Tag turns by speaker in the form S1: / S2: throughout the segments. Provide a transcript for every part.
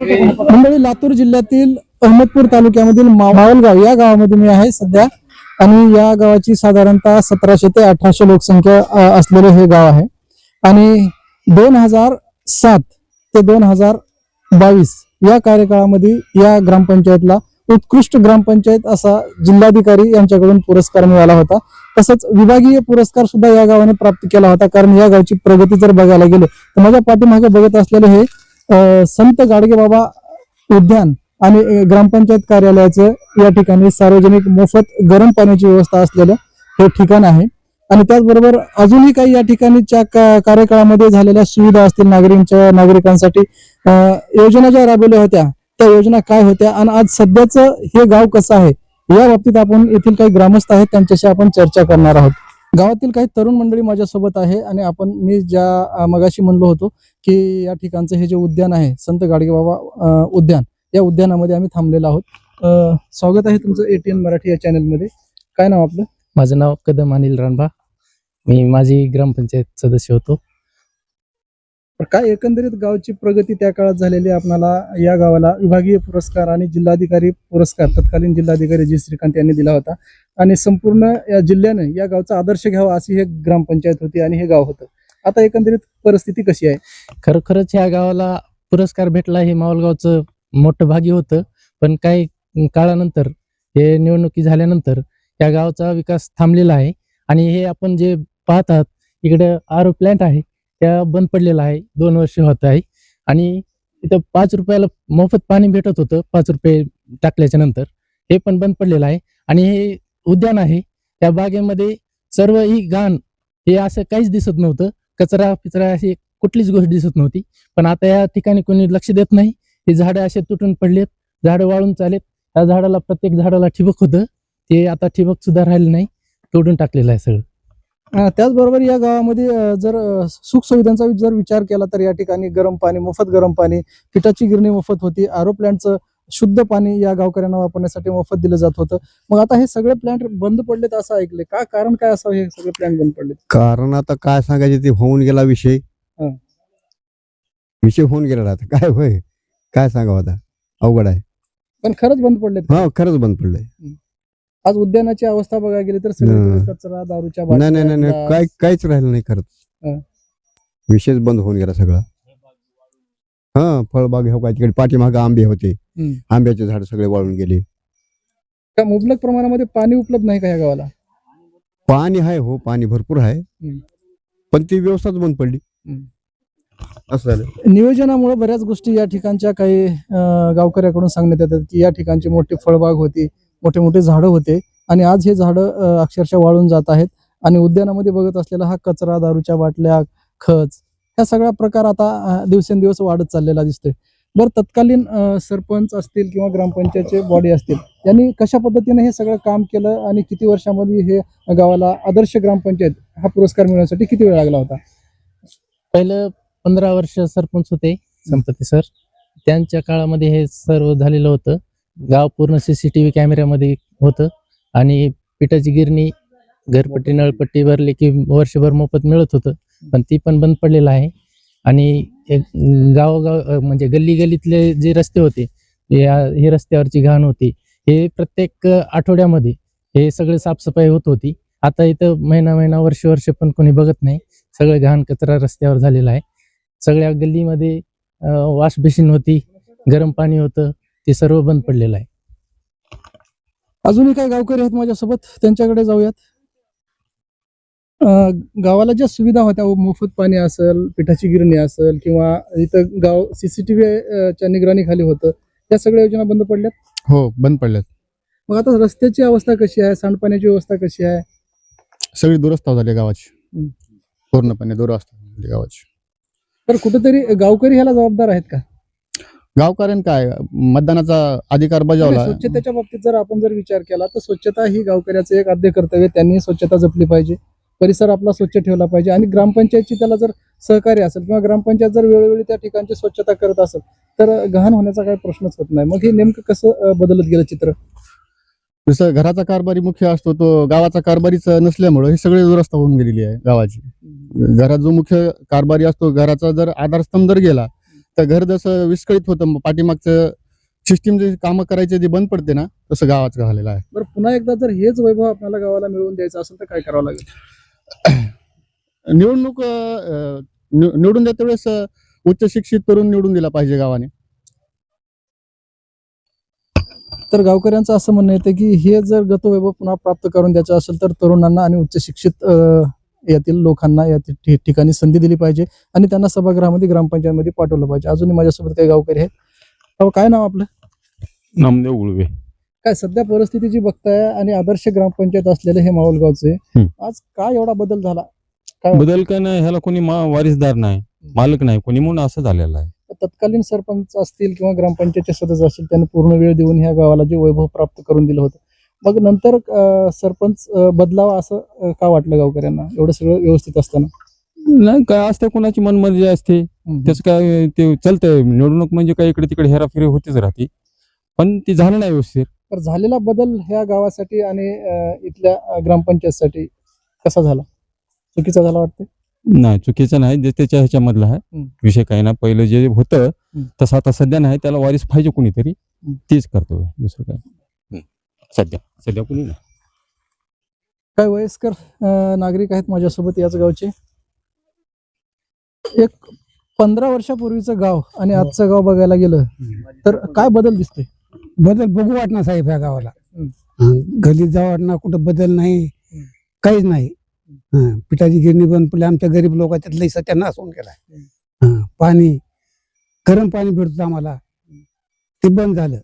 S1: मंडळी, लातूर जिल्ह्यातील अहमदपूर तालुक्यामधील मावलगाव या गावामध्ये मी आहे सध्या. आणि या गावाची साधारणतः 1700 ते 1800 लोकसंख्या असलेले हे गाव आहे. आणि 2007 ते 2022 या कार्यकाळामध्ये या ग्रामपंचायतला उत्कृष्ट ग्रामपंचायत असा जिल्हाधिकारी यांच्याकडून पुरस्कार मिळाला होता. तसंच विभागीय पुरस्कार सुद्धा या गावाने प्राप्त केला होता. कारण या गावची प्रगती जर बघायला गेलो तर माझ्या पाठीमागे बघत असलेले हे संत गाडगेबाबा उद्यान आणि ग्रामपंचायत कार्यालयाचं या ठिकाणी सार्वजनिक मोफत गरम पाण्याची व्यवस्था असलेलं हे ठिकाण आहे. आणि त्याचबरोबर अजूनही काही या ठिकाणीच्या कार्यकाळामध्ये झालेल्या सुविधा असतील नागरिकांसाठी, योजना ज्या राबवल्या होत्या त्या योजना काय होत्या आणि आज सध्याचं हे गाव कसं आहे या बाबतीत आपण येथील काही ग्रामस्थ आहेत त्यांच्याशी आपण चर्चा करणार आहोत. गावातील काही तरुण मंडळी माझ्यासोबत आहे आणि मी ज्या मगाशी म्हणलो होतो की या ठिकाणचं हे जे उद्यान आहे संत गाडगेबाबा उद्यान, या उद्यानामध्ये आम्ही थांबलेलो आहोत. स्वागत आहे तुमचं ATN मराठी या चॅनलमध्ये. काय नाव आपलं?
S2: माझं नाव कदम अनिल रणभा. मी माझी ग्रामपंचायत सदस्य होतो.
S1: काय एकंदरीत गावची प्रगती त्या काळात झालेली, आपल्याला या गावाला विभागीय पुरस्कार आणि जिल्हाधिकारी पुरस्कार तत्कालीन जिल्हाधिकारी जी श्रीकांत यांनी दिला होता. आणि संपूर्ण या जिल्ह्याने या गावचा आदर्श घ्यावा अशी हे ग्रामपंचायत होती आणि हे गाव होतं. आता एकंदरीत परिस्थिती कशी आहे?
S2: खरोखरच ह्या गावाला पुरस्कार भेटला हे मावलगावचं मोठं भाग्य होतं. पण काही काळानंतर हे निवडणुकी झाल्यानंतर या गावचा विकास थांबलेला आहे. आणि हे आपण जे पाहतात इकडे RO प्लॅन्ट आहे त्या बंद पडलेला आहे, 2 वर्ष होत आहे. आणि इथं 5 रुपयाला मोफत पाणी भेटत होतं, 5 रुपये टाकल्याच्या नंतर हे पण बंद पडलेलं आहे. आणि हे उद्यान आहे त्या बागेमध्ये सर्व ही घाण हे असं काहीच दिसत नव्हतं, कचरा पिचरा अशी कुठलीच गोष्ट दिसत नव्हती. पण आता या ठिकाणी कोणी लक्ष देत नाही. हे झाडं असे तुटून पडलेत, झाडं वाळून चालेत. त्या झाडाला प्रत्येक झाडाला ठिबक होतं, ते आता ठिबक सुद्धा राहिलं नाही, तोडून टाकलेलं आहे सगळं.
S1: त्याचबरोबर या गावामध्ये जर सुखसुविधांचा जर विचार केला तर या ठिकाणी गरम पाणी, मोफत गरम पाणी, पिठाची गिरणी मोफत होती, RO प्लॅन्टचं शुद्ध पाणी या गावकऱ्यांना वापरण्यासाठी मोफत दिलं जात होतं. मग आता हे सगळे प्लॅन्ट बंद पडलेत असं ऐकले, का कारण काय असावं हे सगळे प्लॅन्ट बंद पडलेत?
S3: कारण आता काय सांगायचे, ते होऊन गेला विषय. विषय होऊन गेला, आता काय होय काय सांगावं, आता अवघड आहे.
S1: पण खरंच बंद पडलेत?
S3: हा, खरंच बंद पडलंय.
S1: आज उद्यानाची अवस्था बघायला गेली तर सगळीकडे कचरा, दारूच्या
S3: नाही नाही नाही, काहीच राहिलं नाही खरंच. विषयच बंद होऊन गेला सगळा. हा, फळबाग हो, काय तिकडे पाठीमागे आंबे होते, आंब्याचे झाड सगळे वाळून गेले.
S1: का मुबलक प्रमाणामध्ये पाणी उपलब्ध नाही का या गावाला?
S3: पाणी आहे, हो पाणी भरपूर आहे, पण ती व्यवस्थाच बंद पडली असं झालं.
S1: नियोजनामुळे बऱ्याच गोष्टी या ठिकाणच्या काही गावकऱ्याकडून सांगण्यात येतात की या ठिकाणची मोठी फळबाग होती, मोठे मोठे झाडं होते आणि आज हे झाडं अक्षरशः वाळून जात आहेत. आणि उद्यानामध्ये बघत असलेला हा कचरा, दारूच्या बाटल्या, खच, ह्या सगळा प्रकार आता दिवसेंदिवस वाढत चाललेला दिसतोय. बरं, तत्कालीन सरपंच असतील किंवा ग्रामपंचायतचे बॉडी असतील, यांनी कशा पद्धतीने हे सगळं काम केलं आणि किती वर्षामध्ये हे गावाला आदर्श ग्रामपंचायत हा पुरस्कार मिळवण्यासाठी किती वेळ लागला होता?
S2: पहिलं 15 वर्ष सरपंच होते संपती सर, त्यांच्या काळामध्ये हे सर्व झालेलं होतं. गाव पूर्ण CCTV कॅमेऱ्यामध्ये होतं आणि पिठाची गिरणी, घरपट्टी, नळपट्टी भरली की वर्षभर मोफत मिळत होतं. पण ती पण बंद पडलेलं आहे. आणि गावोगाव म्हणजे गल्ली गल्लीतले जे रस्ते होते, हे रस्त्यावरची घाण होती, हे प्रत्येक आठवड्यामध्ये हे सगळे साफसफाई होत होती. आता इथं महिना वर्ष पण कोणी बघत नाही. सगळं घाण कचरा रस्त्यावर झालेला आहे. सगळ्या गल्लीमध्ये वॉश बेसिन होती, गरम पाणी होतं, ते सर्व बंद पडलेलं आहे.
S1: अजूनही काही गावकरी आहेत माझ्यासोबत, त्यांच्याकडे जाऊयात. गावाला ज्या सुविधा होत्या, मोफत पाणी असेल, पिठाची गिरणी असेल किंवा इथं गाव CCTV च्या निगराणीखाली होतं, त्या सगळ्या योजना बंद पडल्यात?
S4: हो, बंद पडल्यात.
S1: मग आता रस्त्याची अवस्था कशी आहे, सांडपाण्याची व्यवस्था कशी आहे?
S4: सगळी दुरस्ता झाली गावाची, पूर्णपणे दुरस्ता झाली गावाची.
S1: तर कुठेतरी गावकरी ह्याला जबाबदार आहेत का?
S4: गावकऱ्यांनी काय मतदानाचा अधिकार बजावला.
S1: स्वच्छतेच्या बाबतीत जर आपण विचार केला तर स्वच्छता ही गावकऱ्याचं एक आद्य कर्तव्य. त्यांनी स्वच्छता जपली पाहिजे, परिसर आपला स्वच्छ ठेवला पाहिजे. आणि ग्रामपंचायतची त्याला जर सहकार्य असेल किंवा ग्रामपंचायत जर वेळोवेळी त्या ठिकाणची स्वच्छता करत असेल तर घाण होण्याचा काही प्रश्नच होत नाही. मग हे नेमकं कसं बदलत गेलं चित्र?
S4: जसं घराचा कारभारी मुख्य असतो, तो गावाचा कारभारीच नसल्यामुळे ही सगळी दुरस्ता होऊन गेलेली आहे गावाची. घरात जो मुख्य कारभारी असतो, घराचा जर आधारस्तंभ जर गेला तर घर जसं विस्कळीत होतं पाठीमागचं सिस्टीम जे कामं करायचे जे बंद पडते ना तसं गावाचं झालेलं आहे.
S1: बरं, पुन्हा एकदा जर हेच वैभव आपल्याला गावाला मिळवून द्यायचं असेल तर काय करावं लागेल?
S4: निवडणूक निवडून देते वेळेस उच्च शिक्षित तरुण निवडून दिला पाहिजे गावाने.
S1: तर गावकऱ्यांचं असं म्हणणं येतं की हे जर गतवैभव पुन्हा प्राप्त करून द्यायचं असेल तर तरुणांना आणि उच्च शिक्षित यातील लोकांना या ठिकाणी संधी दिली पाहिजे आणि त्यांना सभागृहामध्ये ग्रामपंचायतमध्ये पाठवलं पाहिजे. अजूनही माझ्यासोबत काही गावकरी आहेत. अहो, काय नाव आपलं?
S5: नामदेव गुळवे.
S1: काय सध्या परिस्थिती जी बघताय आणि आदर्श ग्रामपंचायत असलेले हे मावळगावचे आज काय एवढा बदल झाला? काय
S5: बदल काय नाही, ह्याला कोणी वारीसदार नाही, मालक नाही कोणी, म्हणून असं झालेलं आहे.
S1: तत्कालीन सरपंच असतील किंवा ग्रामपंचायतचे सदस्य असतील त्यांनी पूर्ण वेळ देऊन ह्या गावाला जे वैभव प्राप्त करून दिलं होतं, मग नंतर सरपंच बदलावा असं का वाटलं गावकऱ्यांना एवढं सगळं व्यवस्थित असताना?
S5: नाही, काय असते कोणाची मनमर्जी असते, त्याचं काय ते चालतंय. निवडणूक म्हणजे काय इकडे तिकडे हेराफेरी होतीच राहते, पण ती झालं नाही व्यवस्थित.
S1: तर झालेला बदल ह्या गावासाठी आणि इथल्या ग्रामपंचायतसाठी कसा झाला? चुकीचा झाला वाटतं?
S5: नाही, चुकीचं नाही, जे त्याच्या ह्याच्यामधलं आहे विषय. काय ना, पहिलं जे होतं तसं आता सध्या नाही, त्याला वारीस पाहिजे कोणीतरी, तेच करतोय, दुसरं काय सध्या कोणी नाही.
S1: काय वयस्कर नागरिक आहेत माझ्यासोबत याच गावचे. एक 15 वर्षापूर्वीचं गाव आणि आजचं गाव बघायला गेलं तर काय बदल दिसतोय?
S6: बदल बघू वाटणार साहेब ह्या गावाला. गलीत जाऊ वाटणार, कुठं बदल नाही, काहीच नाही. पिठाची गिरणी बंद पडली, आमच्या गरीब लोकांच्यात लई सत्यानाश होऊन गेलाय. पाणी, गरम पाणी भेटत आम्हाला, ते बंद झालं.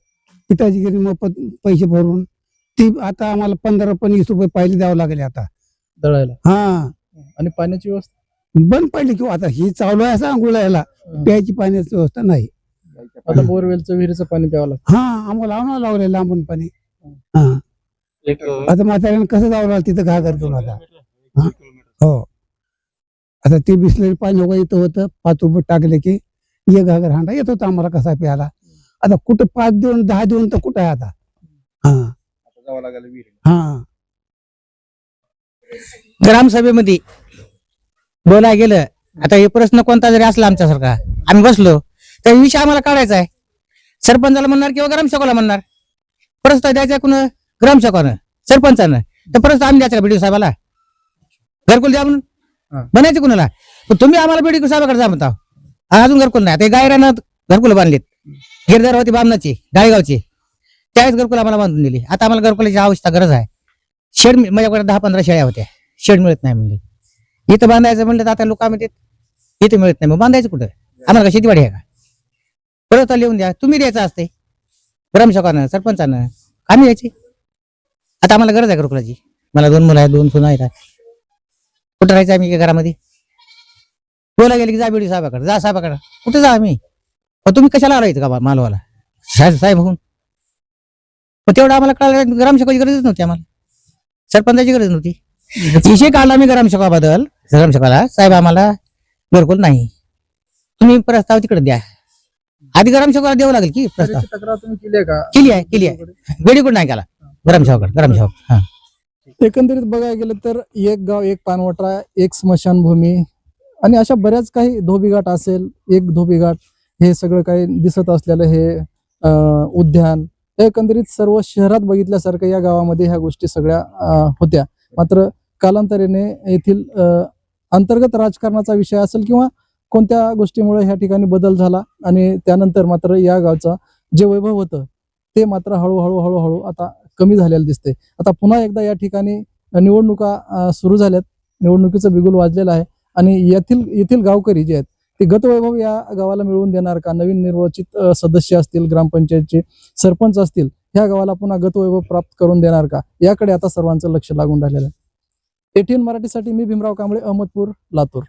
S6: पिठाची गिरणी मोफत पैसे भरून ती आता आम्हाला 15-20 रुपये पाहिली द्यावं लागले आता
S1: दळायला.
S6: हा,
S1: आणि पाण्याची व्यवस्था
S6: बंद पडली किंवा आता ही चालू आहे असं आंघोळ यायला, प्यायची पाण्याची व्यवस्था नाही.
S1: आता बोरवेलचं विहिरीचं पाणी प्यावं लागतं.
S6: हा, आम्हाला आणावं लागले लांबून पाणी. हा, आता म्हाताऱ्यानं कसं जावं लागलं तिथं घागर घेऊन आता. हो, आता ते बिसलेरी पाणी वगैरे इथं होतं, 5 रुपये टाकले की एक घागर हांडा येत होता आम्हाला कसा प्यायला. आता कुठं 5 देऊन 10 देऊन तर कुठं आहे आता. हा हा,
S7: ग्रामसभेमध्ये बोलायला गेलं, आता हे प्रश्न कोणता जरी असला आमच्यासारखा, आम्ही बसलो तर विषय आम्हाला काढायचा आहे. सरपंचाला म्हणणार किंवा ग्रामसेवकाला म्हणणार, प्रस्ताव द्यायचा कुणा, ग्रामसेवकानं, सरपंचानं, तर प्रस्ताव आम्ही द्यायचा का बीडीओ साहेबाला? घरकुल द्या म्हणून बनायचं कुणाला? पण तुम्ही आम्हाला बीडीओ साहेबाकडे जा म्हणता. अजून घरकुल नाही. ते गायरानं घरकुल बांधलीत, गिरदार होती बामणाची डाळेगावची, त्यावेळेस घरकुल आम्हाला बांधून दिली. आता आम्हाला घरकुलाची आवश्यकता गरज आहे. शेड माझ्याकडे 10-15 शेळ्या होत्या, शेड मिळत नाही म्हणले. इथं बांधायचं म्हणलं तर आता लोक आम्ही इथं मिळत नाही, मग बांधायचं कुठं? आम्हाला का शेतीवाडी आहे का? परत लिहून द्या, तुम्ही द्यायचं असते, ग्रामसेवकानं, सरपंचानं, आम्ही द्यायची. आता आम्हाला गरज आहे घरकुलाची. मला 2 मुलं आहेत, 2 सुना आहेत. कुठं राहायचं आम्ही घरामध्ये? बोला गेले की जा बीडीओ साहेबाकडे, जा साहेबाकडे, कुठं जा आम्ही? पण तुम्ही कशाला राहायचं का मालवाला साहेब होऊन? पण तेवढं आम्हाला कळलं, ग्रामसेवकाची गरजच नव्हती आम्हाला, सरपंचाची गरज नव्हती. विषय काढला मी ग्रामसेवकाबद्दल, ग्रामसेवकाला, साहेब आम्हाला घरकुल नाही, तुम्ही प्रस्ताव तिकडे द्या. आधी ग्रामसेवकाला द्यावं लागेल की प्रस्ताव.
S1: तक्रार तुम्ही केली आहे का?
S7: केली आहे. बेडीकडून नाही केला, ग्रामसेवक. हा,
S1: एकंदरीत बघायला गेलं तर एक गाव, एक पाणवठा, एक स्मशानभूमी आणि अशा बऱ्याच काही धोबीघाट असेल, एक धोबीघाट, हे सगळं काही दिसत असलेलं हे उद्यान, हे एकंदरीत सर्व शहरात बघितल्यासारखं या गावामध्ये ह्या गोष्टी सगळ्या होत्या. मात्र कालांतराने येथील अंतर्गत राजकारणाचा विषय असेल किंवा कोणत्या गोष्टीमुळे ह्या ठिकाणी बदल झाला आणि त्यानंतर मात्र या गावचा जे वैभव होतं ते मात्र हळूहळू आता कमी झालेलं दिसते. आता पुन्हा एकदा या ठिकाणी निवडणुका सुरू झाल्यात, निवडणुकीचं बिगुल वाजलेलं आहे आणि येथील गावकरी जे आहेत ते गतवैभव या गावाला मिळवून देणार का? नवीन निर्वाचित सदस्य असतील, ग्रामपंचायतचे सरपंच असतील, ह्या गावाला पुन्हा गतवैभव प्राप्त करून देणार का? याकडे आता सर्वांचं लक्ष लागून राहिलेलं आहे. 18 मराठीसाठी मी भीमराव कांबळे, अहमदपूर, लातूर.